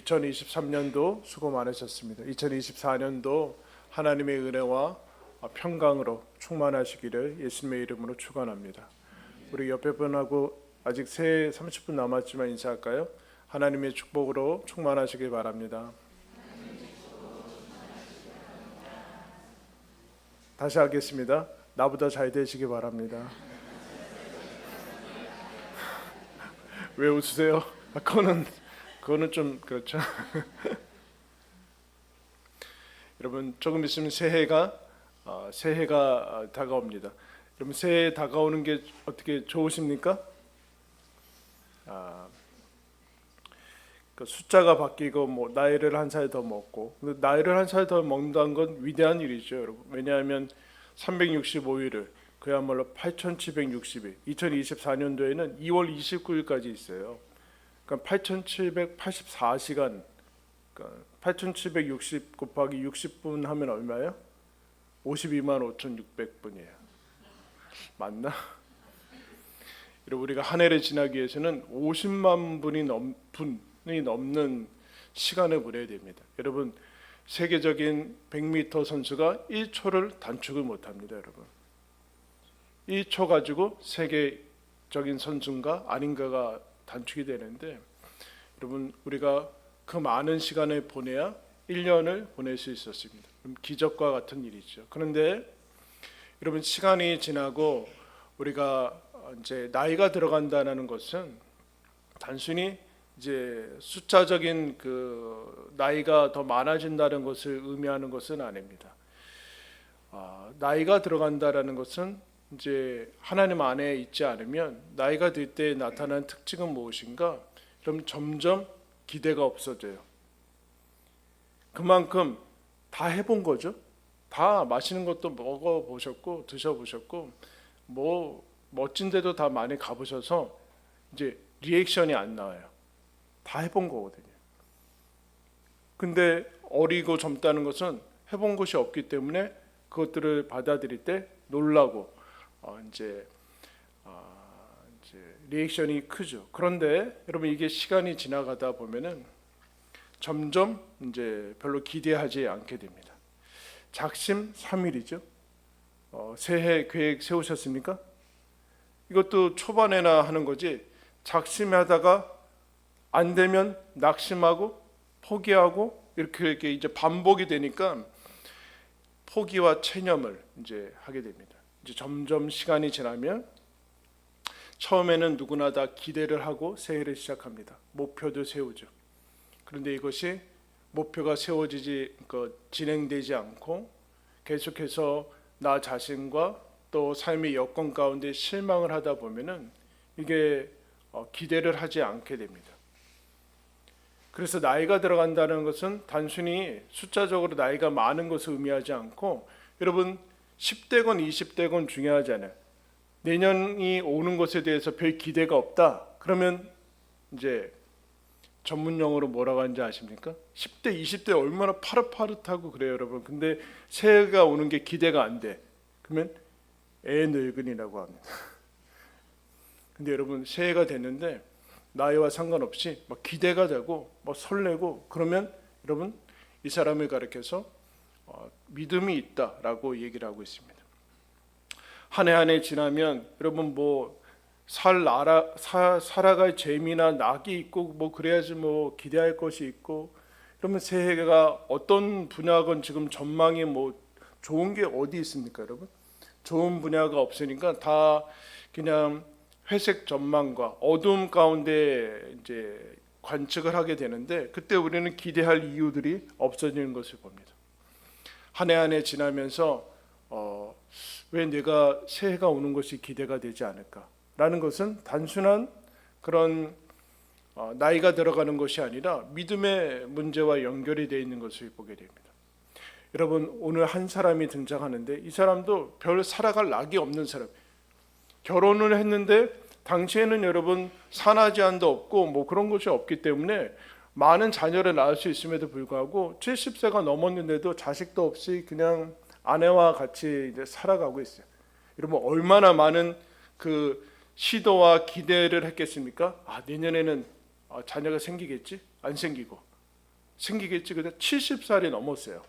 2023년도 수고 많으셨습니다. 2024년도 하나님의 은혜와 평강으로 충만하시기를 예수님의 이름으로 축원합니다. 우리 옆에 분하고 아직 새해 30분 남았지만 인사할까요? 하나님의 축복으로 충만하시길 바랍니다. 다시 하겠습니다. 나보다 잘 되시기 바랍니다. 왜 웃으세요? 그거는 좀 그렇죠. 여러분 조금 있으면 새해가 다가옵니다. 여러분 새해 다가오는 게 어떻게 좋으십니까? 그 숫자가 바뀌고 뭐 나이를 한 살 더 먹고, 근데 나이를 한 살 더 먹는다는 건 위대한 일이죠, 여러분. 왜냐하면 365일을 그야말로 8,760일, 2024년도에는 2월 29일까지 있어요. 그러니까 8,784시간, 그러니까 8,760 곱하기 60분 하면 얼마예요? 52만 5,600분이에요. 맞나? 우리가 한 해를 지나기 위해서는 50만 분이 넘는 시간을 보내야 됩니다. 여러분, 세계적인 100m 선수가 1초를 단축을 못합니다. 여러분, 1초 가지고 세계적인 선수인가 아닌가가 단축이 되는데, 여러분 우리가 그 많은 시간을 보내야 1년을 보낼 수 있었습니다. 기적과 같은 일이죠. 그런데 여러분, 시간이 지나고 우리가 이제 나이가 들어간다는 것은 단순히 이제 숫자적인 그 나이가 더 많아진다는 것을 의미하는 것은 아닙니다. 나이가 들어간다는 것은 이제 하나님 안에 있지 않으면 나이가 들 때 나타나는 특징은 무엇인가? 그럼 점점 기대가 없어져요. 그만큼 다 해본 거죠. 다 맛있는 것도 먹어보셨고 드셔보셨고 뭐 멋진 데도 다 많이 가보셔서 이제 리액션이 안 나와요. 다 해본 거거든요. 근데 어리고 젊다는 것은 해본 것이 없기 때문에 그것들을 받아들일 때 놀라고 이제 리액션이 크죠. 그런데 여러분, 이게 시간이 지나가다 보면은 점점 이제 별로 기대하지 않게 됩니다. 작심 삼일이죠. 새해 계획 세우셨습니까? 이것도 초반에나 하는 거지, 작심하다가 안 되면 낙심하고 포기하고 이렇게 이제 반복이 되니까 포기와 체념을 이제 하게 됩니다. 이제 점점 시간이 지나면 처음에는 누구나 다 기대를 하고 새해를 시작합니다. 목표도 세우죠. 그런데 이것이 목표가 진행되지 않고 계속해서 나 자신과 또 삶의 여건 가운데 실망을 하다 보면은 이게 기대를 하지 않게 됩니다. 그래서 나이가 들어간다는 것은 단순히 숫자적으로 나이가 많은 것을 의미하지 않고, 여러분 10대건 20대건 중요하잖아요. 내년이 오는 것에 대해서 별 기대가 없다. 그러면 이제 전문 용어로 뭐라고 하는지 아십니까? 10대, 20대 얼마나 파릇파릇하고 그래요, 여러분. 근데 새해가 오는 게 기대가 안 돼. 그러면 애 늙은이라고 합니다. 근데 여러분, 새해가 됐는데 나이와 상관없이 막 기대가 되고 막 설레고 그러면 여러분, 이 사람을 가리켜서 믿음이 있다라고 얘기를 하고 있습니다. 한 해 한 해 지나면 여러분 뭐 살아갈 재미나 낙이 있고 뭐 그래야지 뭐 기대할 것이 있고, 그러면 새해가 어떤 분야건 지금 전망이 뭐 좋은 게 어디 있습니까, 여러분? 좋은 분야가 없으니까 다 그냥 회색 전망과 어두움 가운데 이제 관측을 하게 되는데, 그때 우리는 기대할 이유들이 없어지는 것을 봅니다. 한 해 한 해 지나면서 왜 내가 새해가 오는 것이 기대가 되지 않을까라는 것은 단순한 그런 나이가 들어가는 것이 아니라 믿음의 문제와 연결이 되어 있는 것을 보게 됩니다. 여러분, 오늘 한 사람이 등장하는데 이 사람도 별 살아갈 낙이 없는 사람, 결혼을 했는데 당시에는 여러분 산하 제한도 없고 뭐 그런 것이 없기 때문에 많은 자녀를 낳을 수 있음에도 불구하고 70세가 넘었는데도 자식도 없이 그냥 아내와 같이 이제 살아가고 있어요. 여러분, 얼마나 많은 그 시도와 기대를 했겠습니까? 내년에는 자녀가 생기겠지? 안 생기고, 생기겠지. 근데 70살이 넘었어요.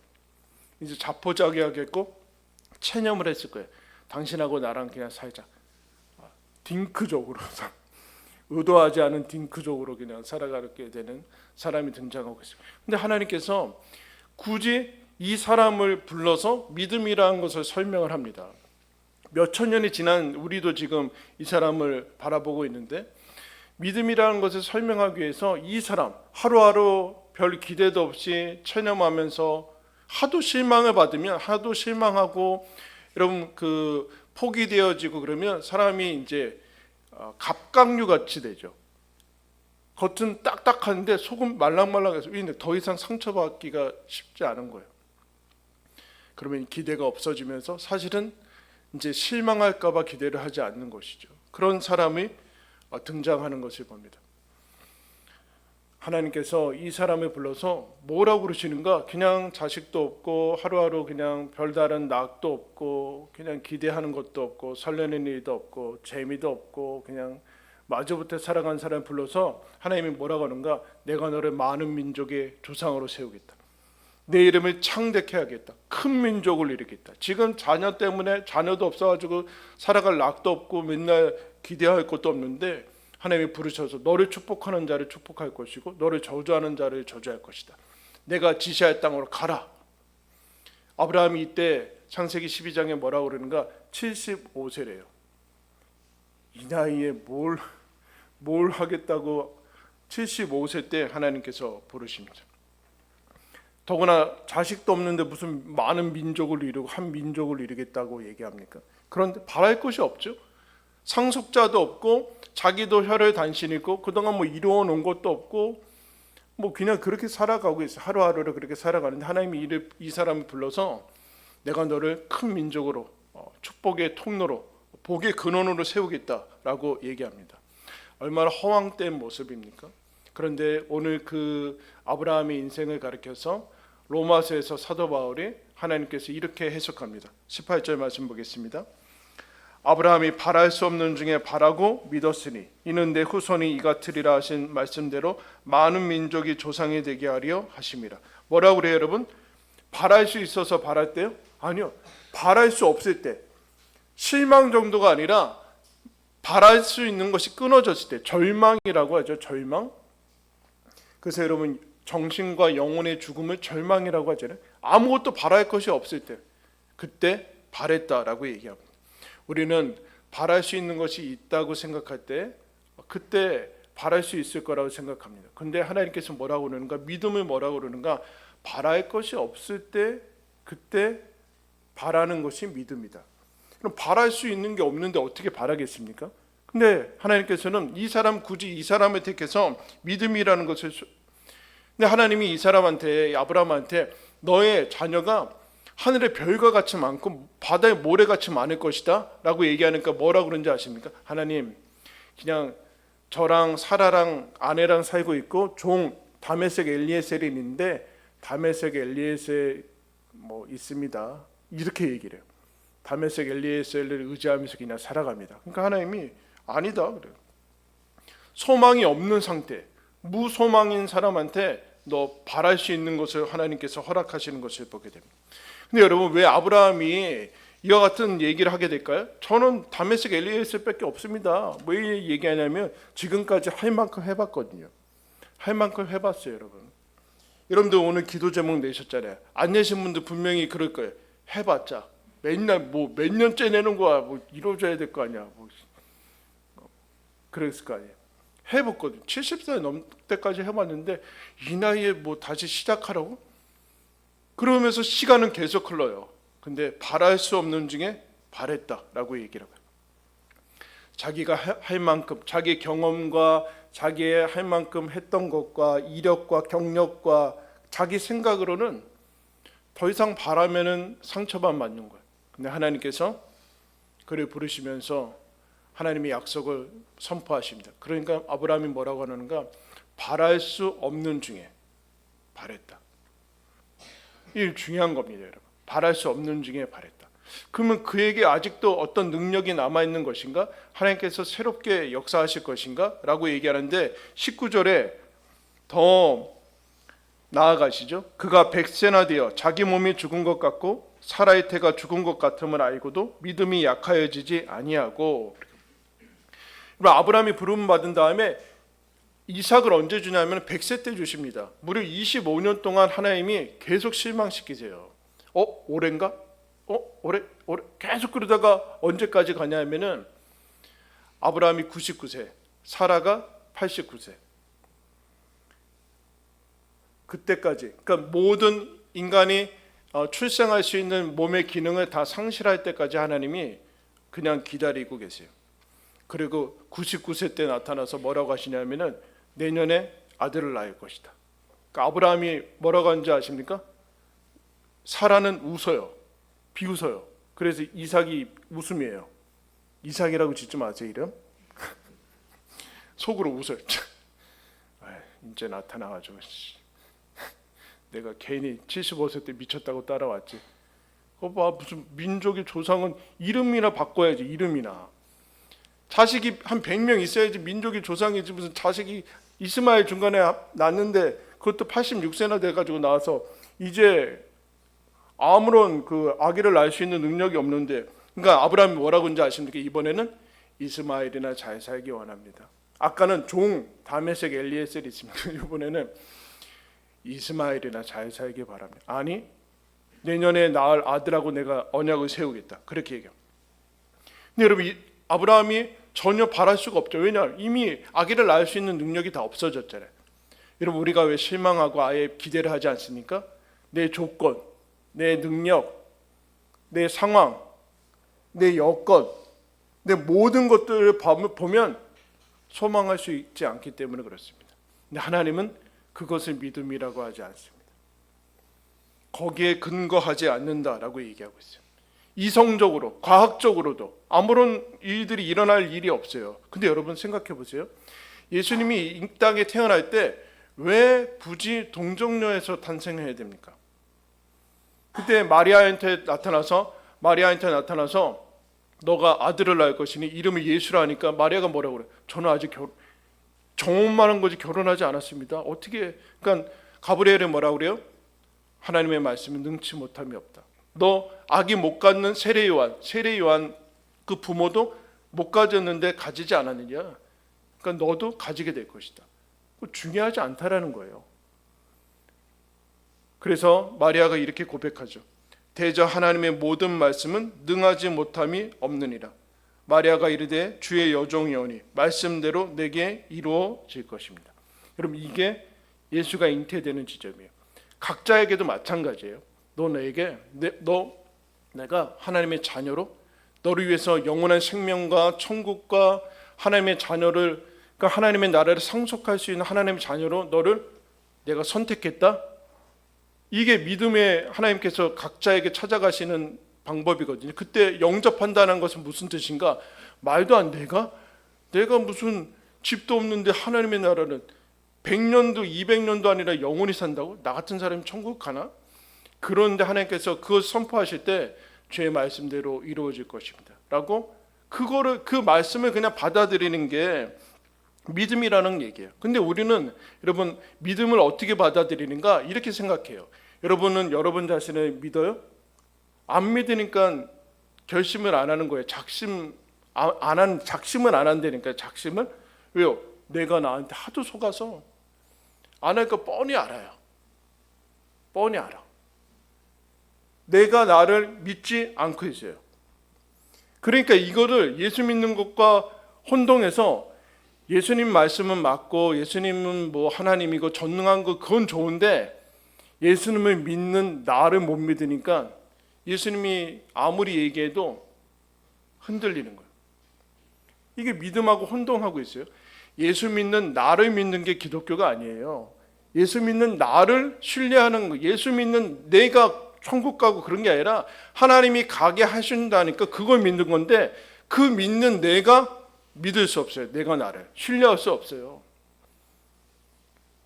이제 자포자기하겠고 체념을 했을 거예요. 당신하고 나랑 그냥 살자. 딩크족으로 의도하지 않은 딩크족으로 그냥 살아가게 되는 사람이 등장하고 있어요. 근데 하나님께서 굳이 이 사람을 불러서 믿음이라는 것을 설명을 합니다. 몇천 년이 지난 우리도 지금 이 사람을 바라보고 있는데 믿음이라는 것을 설명하기 위해서 이 사람 하루하루 별 기대도 없이 체념하면서 하도 실망을 받으면 하도 실망하고 여러분 그 포기되어지고 그러면 사람이 이제 갑각류 같이 되죠. 겉은 딱딱한데 속은 말랑말랑해서 더 이상 상처받기가 쉽지 않은 거예요. 그러면 기대가 없어지면서 사실은 이제 실망할까봐 기대를 하지 않는 것이죠. 그런 사람이 등장하는 것을 봅니다. 하나님께서 이 사람을 불러서 뭐라고 그러시는가? 그냥 자식도 없고 하루하루 그냥 별다른 낙도 없고 그냥 기대하는 것도 없고 설레는 일도 없고 재미도 없고 그냥 마저부터 살아간 사람을 불러서 하나님이 뭐라고 하는가? 내가 너를 많은 민족의 조상으로 세우겠다. 내 이름을 창대케 하겠다. 큰 민족을 일으키겠다. 지금 자녀 때문에 자녀도 없어가지고 살아갈 낙도 없고 맨날 기대할 것도 없는데 하나님이 부르셔서 너를 축복하는 자를 축복할 것이고 너를 저주하는 자를 저주할 것이다. 내가 지시할 땅으로 가라. 아브라함이 이때 창세기 12장에 뭐라고 그러는가? 75세래요. 이 나이에 뭘 하겠다고 75세 때 하나님께서 부르십니다. 더구나 자식도 없는데 무슨 많은 민족을 이루고 한 민족을 이루겠다고 얘기합니까? 그런데 바랄 것이 없죠. 상속자도 없고 자기도 혈혈 단신이고 그동안 뭐 이루어 놓은 것도 없고 뭐 그냥 그렇게 살아가고 있어요. 하루하루를 그렇게 살아가는데 하나님이 이 사람을 불러서 내가 너를 큰 민족으로 축복의 통로로 복의 근원으로 세우겠다라고 얘기합니다. 얼마나 허황된 모습입니까? 그런데 오늘 그 아브라함의 인생을 가리켜서 로마서에서 사도 바울이 하나님께서 이렇게 해석합니다. 18절 말씀 보겠습니다. 아브라함이 바랄 수 없는 중에 바라고 믿었으니 이는 내 후손이 이같으리라 하신 말씀대로 많은 민족이 조상이 되게 하려 하심이라. 뭐라고 그래요 여러분? 바랄 수 있어서 바랄 때요? 아니요. 바랄 수 없을 때, 실망 정도가 아니라 바랄 수 있는 것이 끊어졌을 때, 절망이라고 하죠. 절망. 그래서 여러분 정신과 영혼의 죽음을 절망이라고 하잖아요. 아무것도 바랄 것이 없을 때 그때 바랬다라고 얘기합니다. 우리는 바랄 수 있는 것이 있다고 생각할 때 그때 바랄 수 있을 거라고 생각합니다. 근데 하나님께서 뭐라고 그러는가? 믿음을 뭐라고 그러는가? 바랄 것이 없을 때 그때 바라는 것이 믿음이다. 그럼 바랄 수 있는 게 없는데 어떻게 바라겠습니까? 근데 하나님께서는 굳이 이 사람을 택해서 믿음이라는 것을, 근데 하나님이 이 사람한테, 아브라함한테 너의 자녀가 하늘의 별과 같이 많고 바다의 모래같이 많을 것이다 라고 얘기하니까 뭐라고 그런지 아십니까? 하나님 그냥 저랑 사라랑 아내랑 살고 있고 종 다메섹 엘리에셀이 있는데 다메섹 엘리에셀 뭐 있습니다 이렇게 얘기를 해요. 다메섹 엘리에셀을 의지하면서 그냥 살아갑니다. 그러니까 하나님이 아니다 그래요. 소망이 없는 상태, 무소망인 사람한테 너 바랄 수 있는 것을 하나님께서 허락하시는 것을 보게 됩니다. 근데 여러분 왜 아브라함이 이와 같은 얘기를 하게 될까요? 저는 다메섹 엘리에셀밖에 없습니다. 왜 얘기하냐면 지금까지 할 만큼 해봤거든요. 할 만큼 해봤어요 여러분. 여러분들 오늘 기도 제목 내셨잖아요. 안 내신 분들 분명히 그럴 거예요. 해봤자 맨날 뭐 몇 년째 내는 거야. 뭐 이루어져야 될 거 아니야. 뭐 그랬을 거 아니에요. 해봤거든요. 70살 넘을 때까지 해봤는데 이 나이에 뭐 다시 시작하라고? 그러면서 시간은 계속 흘러요. 근데 바랄 수 없는 중에 바랬다라고 얘기를 해요. 자기가 할 만큼, 자기 경험과 자기의 할 만큼 했던 것과 이력과 경력과 자기 생각으로는 더 이상 바라면은 상처만 받는 거예요. 근데 하나님께서 그를 부르시면서 하나님의 약속을 선포하십니다. 그러니까 아브라함이 뭐라고 하는가? 바랄 수 없는 중에 바랬다. 이 중요한 겁니다, 여러분. 바랄 수 없는 중에 바랬다. 그러면 그에게 아직도 어떤 능력이 남아있는 것인가? 하나님께서 새롭게 역사하실 것인가? 라고 얘기하는데 19절에 더 나아가시죠. 그가 100세나 되어 자기 몸이 죽은 것 같고 사라의 태가 죽은 것 같음을 알고도 믿음이 약하여지지 아니하고. 아브라함이 부름 받은 다음에 이삭을 언제 주냐면 100세 때 주십니다. 무려 25년 동안 하나님이 계속 실망시키세요. 올해인가? 올해 계속 그러다가 언제까지 가냐면은 아브라함이 99세, 사라가 89세. 그때까지, 그러니까 모든 인간이 출생할 수 있는 몸의 기능을 다 상실할 때까지 하나님이 그냥 기다리고 계세요. 그리고 99세 때 나타나서 뭐라고 하시냐면은 내년에 아들을 낳을 것이다. 그러니까 아브라함이 뭐라고 하는지 아십니까? 사라는 웃어요. 비웃어요. 그래서 이삭이 웃음이에요. 이삭이라고 짓지 마세요, 이름. 속으로 웃어요. 이제 나타나가지고 내가 괜히 75세 때 미쳤다고 따라왔지. 무슨 민족의 조상은 이름이나 바꿔야지. 이름이나. 자식이 한 100명 있어야지 민족의 조상이지. 무슨 자식이 이스마엘 중간에 낳는데 그것도 86세나 돼가지고 나와서 이제 아무런 그 아기를 낳을 수 있는 능력이 없는데, 그러니까 아브라함이 뭐라고 하는지 아십니까? 이번에는 이스마엘이나 잘 살기 원합니다. 아까는 종 다메섹 엘리에셀이 있습니다. 이번에는 이스마엘이나 잘 살기 바랍니다. 아니, 내년에 낳을 아들하고 내가 언약을 세우겠다. 그렇게 얘기해요. 근데 여러분, 아브라함이 전혀 바랄 수가 없죠. 왜냐? 이미 아기를 낳을 수 있는 능력이 다 없어졌잖아요. 여러분, 우리가 왜 실망하고 아예 기대를 하지 않습니까? 내 조건, 내 능력, 내 상황, 내 여건, 내 모든 것들을 보면 소망할 수 있지 않기 때문에 그렇습니다. 근데 하나님은 그것을 믿음이라고 하지 않습니다. 거기에 근거하지 않는다라고 얘기하고 있어요. 이성적으로, 과학적으로도 아무런 일들이 일어날 일이 없어요. 근데 여러분 생각해 보세요. 예수님이 이 땅에 태어날 때 왜 굳이 동정녀에서 탄생해야 됩니까? 그때 마리아한테 나타나서 너가 아들을 낳을 것이니 이름을 예수라 하니까 마리아가 뭐라고 그래? 저는 아직 정혼만 한 거지 결혼하지 않았습니다. 어떻게? 그러니까 가브리엘이 뭐라고 그래요? 하나님의 말씀은 능치 못함이 없다. 너 아기 못 갖는 세례 요한 그 부모도 못 가졌는데 가지지 않았느냐? 그러니까 너도 가지게 될 것이다. 중요하지 않다라는 거예요. 그래서 마리아가 이렇게 고백하죠. 대저 하나님의 모든 말씀은 능하지 못함이 없느니라. 마리아가 이르되 주의 여종이오니 말씀대로 내게 이루어질 것입니다. 여러분, 이게 예수가 잉태되는 지점이에요. 각자에게도 마찬가지예요. 내가 하나님의 자녀로 너를 위해서 영원한 생명과 천국과 하나님의 자녀를, 그러니까 하나님의 나라를 상속할 수 있는 하나님의 자녀로 너를 내가 선택했다. 이게 믿음의 하나님께서 각자에게 찾아가시는 방법이거든요. 그때 영접한다는 것은 무슨 뜻인가? 말도 안 돼. 내가 무슨 집도 없는데 하나님의 나라는 100년도 200년도 아니라 영원히 산다고? 나 같은 사람이 천국 가나? 그런데 하나님께서 그걸 선포하실 때 주의 말씀대로 이루어질 것입니다 라고, 그 말씀을 그냥 받아들이는 게 믿음이라는 얘기예요. 근데 우리는 여러분 믿음을 어떻게 받아들이는가 이렇게 생각해요. 여러분은 여러분 자신을 믿어요? 안 믿으니까 결심을 안 하는 거예요. 작심을 안 한다니까. 작심을 왜요? 내가 나한테 하도 속아서 안 하니까 뻔히 알아요. 뻔히 알아. 내가 나를 믿지 않고 있어요. 그러니까 이거를 예수 믿는 것과 혼동해서 예수님 말씀은 맞고 예수님은 뭐 하나님이고 전능한 거 그건 좋은데 예수님을 믿는 나를 못 믿으니까 예수님이 아무리 얘기해도 흔들리는 거예요. 이게 믿음하고 혼동하고 있어요. 예수 믿는 나를 믿는 게 기독교가 아니에요. 예수 믿는 나를 신뢰하는 거, 예수 믿는 내가 천국 가고 그런 게 아니라 하나님이 가게 하신다니까 그걸 믿는 건데, 그 믿는 내가 믿을 수 없어요. 내가 나를 신뢰할 수 없어요.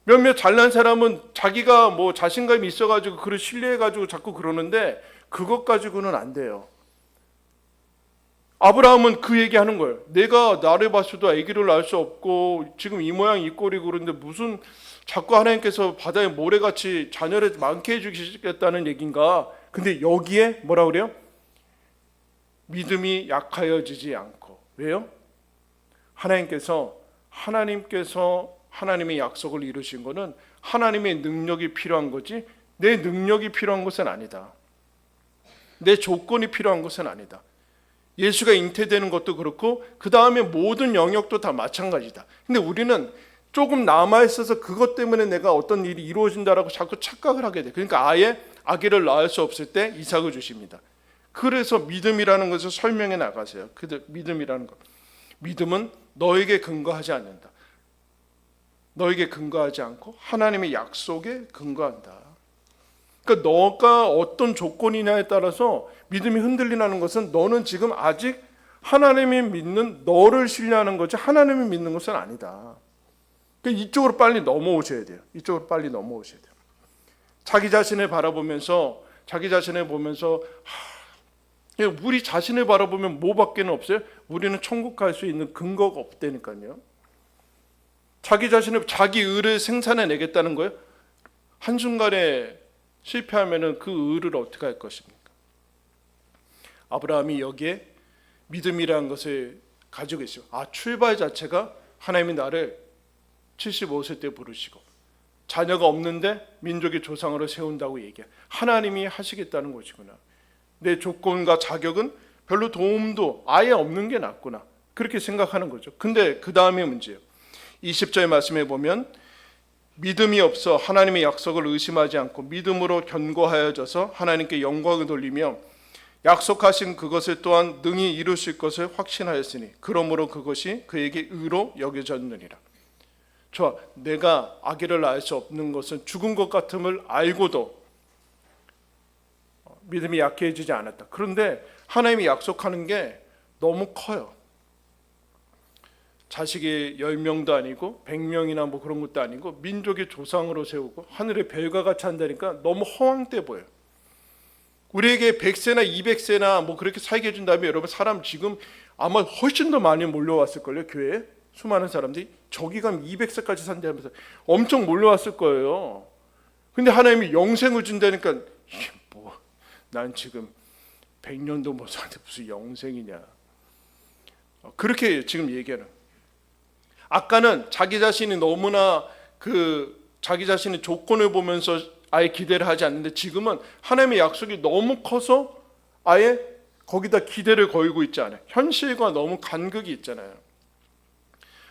몇몇 잘난 사람은 자기가 뭐 자신감이 있어가지고 그걸 신뢰해가지고 자꾸 그러는데 그것 가지고는 안 돼요. 아브라함은 그 얘기하는 거예요. 내가 나를 봤어도 아기를 낳을 수 없고 지금 이 모양 이 꼴이고 그런데 무슨 자꾸 하나님께서 바다에 모래같이 자녀를 많게 해주시겠다는 얘기인가? 근데 여기에 뭐라 그래요? 믿음이 약하여지지 않고. 왜요? 하나님께서 하나님의 약속을 이루신 것은 하나님의 능력이 필요한 거지 내 능력이 필요한 것은 아니다. 내 조건이 필요한 것은 아니다. 예수가 잉태되는 것도 그렇고 그 다음에 모든 영역도 다 마찬가지다. 근데 우리는 조금 남아있어서 그것 때문에 내가 어떤 일이 이루어진다라고 자꾸 착각을 하게 돼. 그러니까 아예 아기를 낳을 수 없을 때 이삭을 주십니다. 그래서 믿음이라는 것을 설명해 나가세요. 믿음이라는 것. 믿음은 너에게 근거하지 않는다. 너에게 근거하지 않고 하나님의 약속에 근거한다. 그러니까 너가 어떤 조건이냐에 따라서 믿음이 흔들리는 것은 너는 지금 아직 하나님이 믿는 너를 신뢰하는 거지 하나님이 믿는 것은 아니다. 그러니까 이쪽으로 빨리 넘어오셔야 돼요. 이쪽으로 빨리 넘어오셔야 돼요. 자기 자신을 바라보면서 우리 자신을 바라보면 뭐밖에는 없어요? 우리는 천국 갈 수 있는 근거가 없다니까요. 자기 의를 생산해 내겠다는 거예요. 한순간에 실패하면 그 의를 어떻게 할 것입니까? 아브라함이 여기에 믿음이라는 것을 가지고 있어요. 출발 자체가 하나님이 나를 75세 때 부르시고 자녀가 없는데 민족의 조상으로 세운다고 얘기해. 하나님이 하시겠다는 것이구나. 내 조건과 자격은 별로 도움도 아예 없는 게 낫구나. 그렇게 생각하는 거죠. 근데 그 다음에 문제예요. 20절 말씀에 보면 믿음이 없어 하나님의 약속을 의심하지 않고 믿음으로 견고하여져서 하나님께 영광을 돌리며 약속하신 그것을 또한 능히 이루실 것을 확신하였으니 그러므로 그것이 그에게 의로 여겨졌느니라. 좋아, 내가 아기를 낳을 수 없는 것은 죽은 것 같음을 알고도 믿음이 약해지지 않았다. 그런데 하나님이 약속하는 게 너무 커요. 자식이 10명도 아니고 100명이나 뭐 그런 것도 아니고 민족의 조상으로 세우고 하늘의 별과 같이 한다니까 너무 허황돼 보여요. 우리에게 100세나 200세나 뭐 그렇게 살게 해준다면 여러분 사람 지금 아마 훨씬 더 많이 몰려왔을걸요. 교회에 수많은 사람들이 저기 가면 200세까지 산다면서 엄청 몰려왔을 거예요. 근데 하나님이 영생을 준다니까 이게 뭐 난 지금 100년도 못 사는데 무슨 영생이냐. 그렇게 지금 얘기하는. 아까는 자기 자신이 너무나 자기 자신의 조건을 보면서 아예 기대를 하지 않는데 지금은 하나님의 약속이 너무 커서 아예 거기다 기대를 걸고 있지 않아요. 현실과 너무 간극이 있잖아요.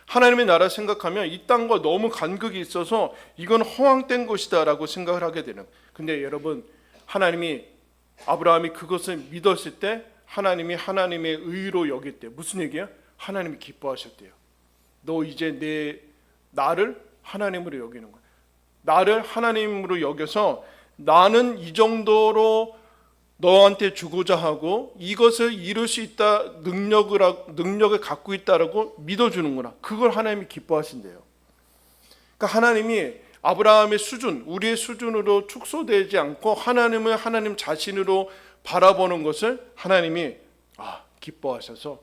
하나님의 나라 생각하면 이 땅과 너무 간극이 있어서 이건 허황된 것이다라고 생각을 하게 되는. 근데 여러분 아브라함이 그것을 믿었을 때 하나님이 하나님의 의로 여길 때 무슨 얘기야? 하나님이 기뻐하셨대요. 너 이제 나를 하나님으로 여기는 거야. 나를 하나님으로 여겨서 나는 이 정도로 너한테 주고자 하고 이것을 이룰 수 있다 능력을 갖고 있다라고 믿어주는구나. 그걸 하나님이 기뻐하신대요. 그러니까 하나님이 아브라함의 수준, 우리의 수준으로 축소되지 않고 하나님을 하나님 자신으로 바라보는 것을 하나님이 기뻐하셔서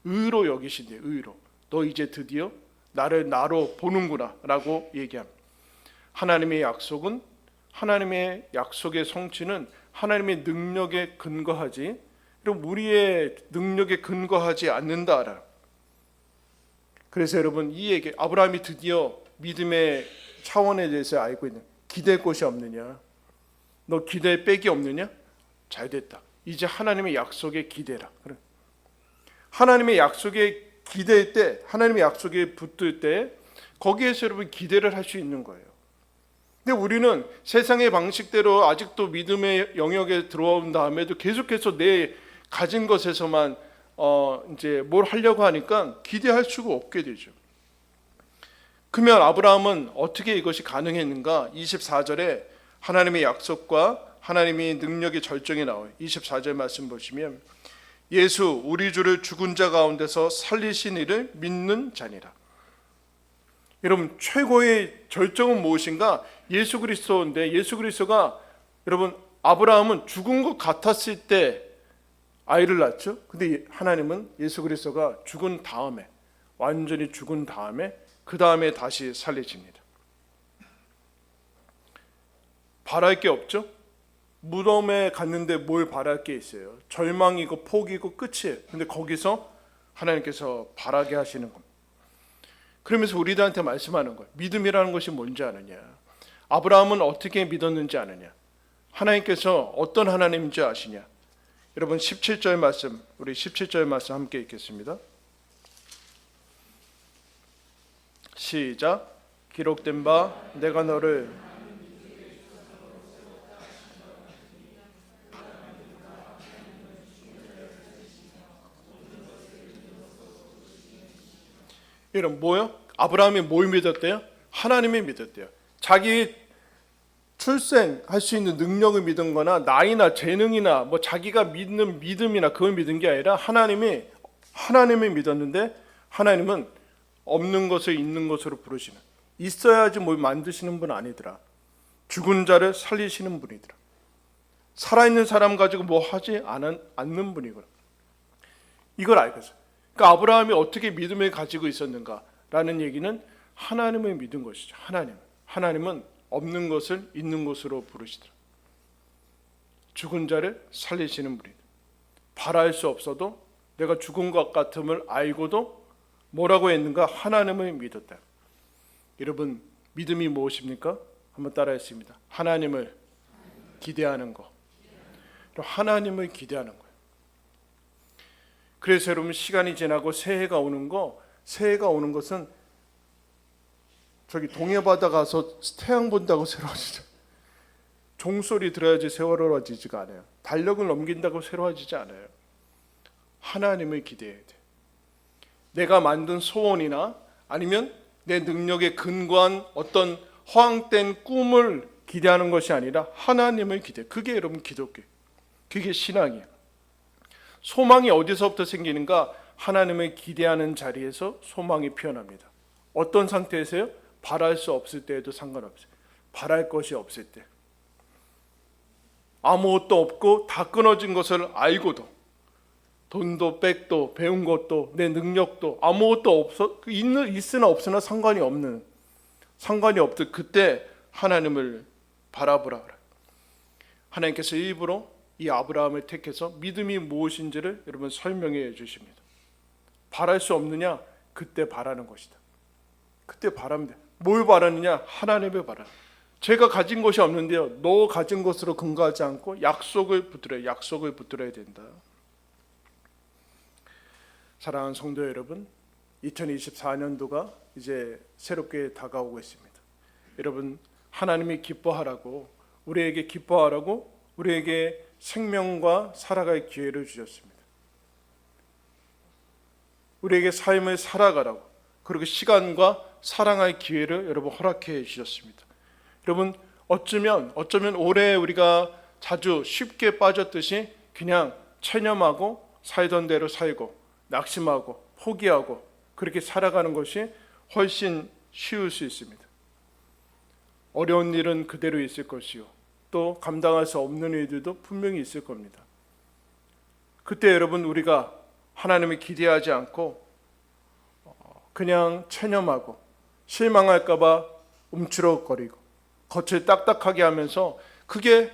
의로 여기신대요. 의로. 너 이제 드디어 나를 나로 보는구나 라고 얘기합니다. 하나님의 약속의 성취는 하나님의 능력에 근거하지 그럼 우리의 능력에 근거하지 않는다라. 그래서 여러분 이 얘기 아브라함이 드디어 믿음의 차원에 대해서 알고 있는 기댈 곳이 없느냐? 너 기댈 백이 없느냐? 잘 됐다. 이제 하나님의 약속에 기대라. 그래. 하나님의 약속에 기댈 때 하나님의 약속에 붙들 때 거기에서 여러분 기대를 할 수 있는 거예요. 근데 우리는 세상의 방식대로 아직도 믿음의 영역에 들어온 다음에도 계속해서 내 가진 것에서만 이제 뭘 하려고 하니까 기대할 수가 없게 되죠. 그러면 아브라함은 어떻게 이것이 가능했는가? 24절에 하나님의 약속과 하나님의 능력의 절정이 나와요. 24절 말씀 보시면 예수 우리 주를 죽은 자 가운데서 살리신 이를 믿는 자니라. 여러분 최고의 절정은 무엇인가? 예수 그리스도인데 예수 그리스도가 여러분 아브라함은 죽은 것 같았을 때 아이를 낳죠. 근데 하나님은 예수 그리스도가 죽은 다음에 완전히 죽은 다음에 그 다음에 다시 살리십니다. 바랄 게 없죠. 무덤에 갔는데 뭘 바랄 게 있어요? 절망이고 포기고 끝이에요. 근데 거기서 하나님께서 바라게 하시는 겁니다. 그러면서 우리들한테 말씀하는 거예요. 믿음이라는 것이 뭔지 아느냐? 아브라함은 어떻게 믿었는지 아느냐? 하나님께서 어떤 하나님인지 아시냐? 여러분 17절 말씀, 우리 17절 말씀 함께 읽겠습니다. 시작. 기록된 바 내가 너를 이런 뭐요? 아브라함이 뭘 믿었대요? 하나님을 믿었대요. 자기 출생할 수 있는 능력을 믿은 거나 나이나 재능이나 뭐 자기가 믿는 믿음이나 그걸 믿은 게 아니라 하나님을 믿었는데 하나님은 없는 것을 있는 것으로 부르시는, 있어야지 뭘 만드시는 분 아니더라. 죽은 자를 살리시는 분이더라. 살아있는 사람 가지고 뭐 하지 않는 분이구나. 이걸 알겠어요. 그러니까 아브라함이 어떻게 믿음을 가지고 있었는가라는 얘기는 하나님을 믿은 것이죠. 하나님은 없는 것을 있는 것으로 부르시더라. 죽은 자를 살리시는 분이다. 바랄 수 없어도 내가 죽은 것 같음을 알고도 뭐라고 했는가? 하나님을 믿었다. 여러분 믿음이 무엇입니까? 한번 따라했습니다. 하나님을 기대하는 것. 하나님을 기대하는 거예요. 그래서 여러분 시간이 지나고 새해가 오는 것은 저기 동해바다 가서 태양 본다고 새로워지죠. 종소리 들어야지 새로워지지가 않아요. 달력을 넘긴다고 새로워지지 않아요. 하나님을 기대해야 돼. 내가 만든 소원이나 아니면 내 능력에 근거한 어떤 허황된 꿈을 기대하는 것이 아니라 하나님을 기대. 그게 여러분 기독교. 그게 신앙이에요. 소망이 어디서부터 생기는가? 하나님을 기대하는 자리에서 소망이 피어납니다. 어떤 상태에서요? 바랄 수 없을 때에도 상관없어요. 바랄 것이 없을 때. 아무것도 없고 다 끊어진 것을 알고도 돈도 백도 배운 것도 내 능력도 아무것도 없어 있으나 없으나 상관이 없듯 그때 하나님을 바라보라. 하나님께서 일부러 이 아브라함을 택해서 믿음이 무엇인지를 여러분 설명해 주십니다. 바랄 수 없느냐? 그때 바라는 것이다. 그때 바라면 돼. 뭘 바라느냐? 하나님을 바라. 제가 가진 것이 없는데요, 너 가진 것으로 근거하지 않고 약속을 붙들어야 된다. 사랑하는 성도 여러분, 2024년도가 이제 새롭게 다가오고 있습니다. 여러분 하나님이 기뻐하라고, 우리에게 기뻐하라고 우리에게 생명과 살아갈 기회를 주셨습니다. 우리에게 삶을 살아가라고, 그리고 시간과 사랑할 기회를 여러분 허락해 주셨습니다. 여러분 어쩌면 올해 우리가 자주 쉽게 빠졌듯이 그냥 체념하고 살던 대로 살고 낙심하고 포기하고 그렇게 살아가는 것이 훨씬 쉬울 수 있습니다. 어려운 일은 그대로 있을 것이요, 또 감당할 수 없는 일들도 분명히 있을 겁니다. 그때 여러분 우리가 하나님을 기대하지 않고 그냥 체념하고 실망할까 봐 움츠러거리고 겉을 딱딱하게 하면서, 그게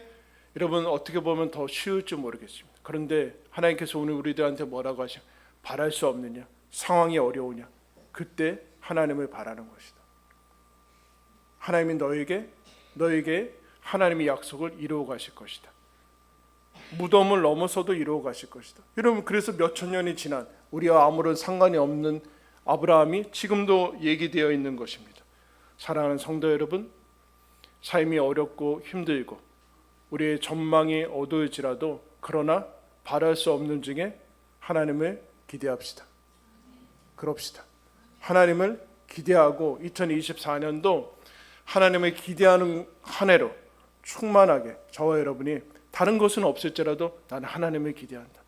여러분 어떻게 보면 더 쉬울지 모르겠습니다. 그런데 하나님께서 오늘 우리들한테 뭐라고 하셔? 바랄 수 없느냐? 상황이 어려우냐? 그때 하나님을 바라는 것이다. 하나님이 너에게 하나님의 약속을 이루어 가실 것이다. 무덤을 넘어서도 이루어 가실 것이다. 여러분 그래서 몇천 년이 지난 우리와 아무런 상관이 없는 아브라함이 지금도 얘기되어 있는 것입니다. 사랑하는 성도 여러분, 삶이 어렵고 힘들고 우리의 전망이 어두울지라도 그러나 바랄 수 없는 중에 하나님을 기대합시다. 그럽시다. 하나님을 기대하고 2024년도 하나님을 기대하는 한 해로 충만하게 저와 여러분이 다른 것은 없을지라도 나는 하나님을 기대한다.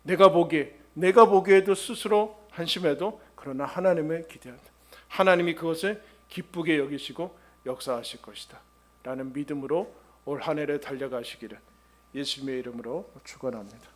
내가 보기에도 스스로 한심해도 그러나 하나님을 기대한다. 하나님이 그것을 기쁘게 여기시고 역사하실 것이다 라는 믿음으로 올 한 해를 달려가시기를 예수님의 이름으로 축원합니다.